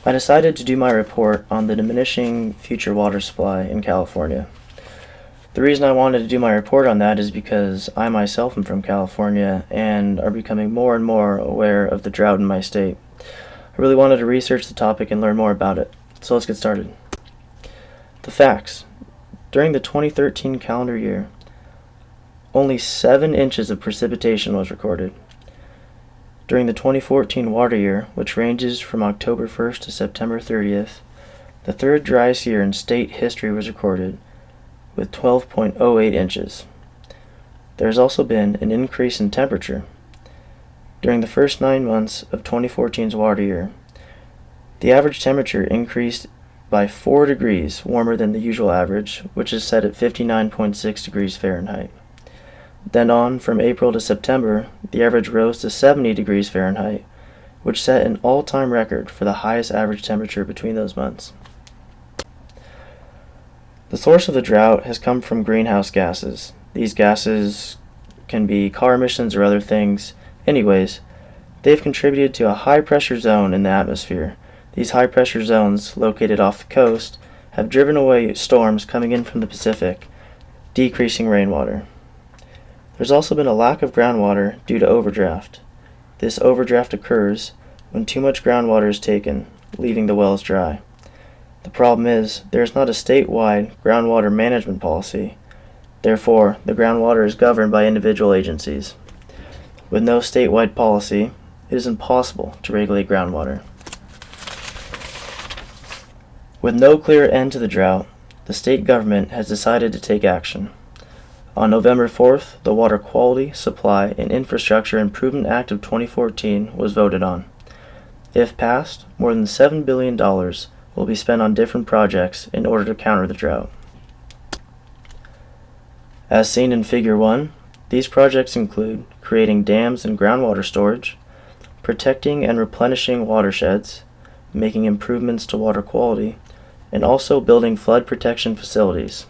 I decided to do my report on the diminishing future water supply in California. The reason I wanted to do my report on that is because I myself am from California and are becoming more and more aware of the drought in my state. I really wanted to research the topic and learn more about it, so let's get started. The facts. During the 2013 calendar year, only 7 inches of precipitation was recorded. During the 2014 water year, which ranges from October 1st to September 30th, the third driest year in state history was recorded, with 12.08 inches. There has also been an increase in temperature. During the first 9 months of 2014's water year, the average temperature increased by 4 degrees warmer than the usual average, which is set at 59.6 degrees Fahrenheit. Then on, from April to September, the average rose to 70 degrees Fahrenheit, which set an all-time record for the highest average temperature between those months. The source of the drought has come from greenhouse gases. These gases can be car emissions or other things. Anyways, they've contributed to a high-pressure zone in the atmosphere. These high-pressure zones, located off the coast, have driven away storms coming in from the Pacific, decreasing rainwater. There's also been a lack of groundwater due to overdraft. This overdraft occurs when too much groundwater is taken, leaving the wells dry. The problem is, there is not a statewide groundwater management policy. Therefore, the groundwater is governed by individual agencies. With no statewide policy, it is impossible to regulate groundwater. With no clear end to the drought, the state government has decided to take action. On November 4th, the Water Quality, Supply, and Infrastructure Improvement Act of 2014 was voted on. If passed, more than $7 billion will be spent on different projects in order to counter the drought. As seen in Figure 1, these projects include creating dams and groundwater storage, protecting and replenishing watersheds, making improvements to water quality, and also building flood protection facilities.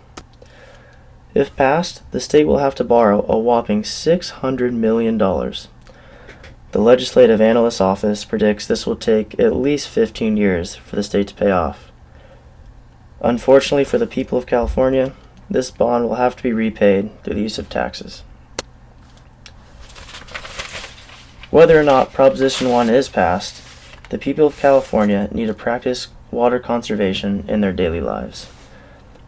If passed, the state will have to borrow a whopping $600 million. The Legislative Analyst's Office predicts this will take at least 15 years for the state to pay off. Unfortunately for the people of California, this bond will have to be repaid through the use of taxes. Whether or not Proposition 1 is passed, the people of California need to practice water conservation in their daily lives.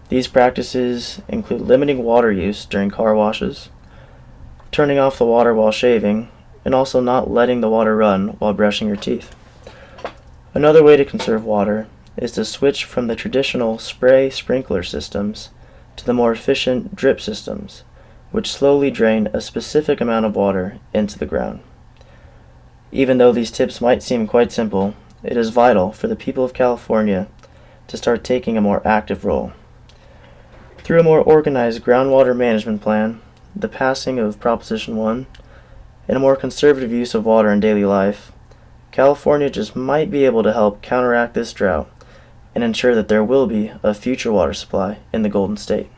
These practices include limiting water use during car washes, turning off the water while shaving, and also not letting the water run while brushing your teeth. Another way to conserve water is to switch from the traditional spray sprinkler systems to the more efficient drip systems, which slowly drain a specific amount of water into the ground. Even though these tips might seem quite simple, it is vital for the people of California to start taking a more active role. Through a more organized groundwater management plan, the passing of Proposition 1, and a more conservative use of water in daily life, California just might be able to help counteract this drought and ensure that there will be a future water supply in the Golden State.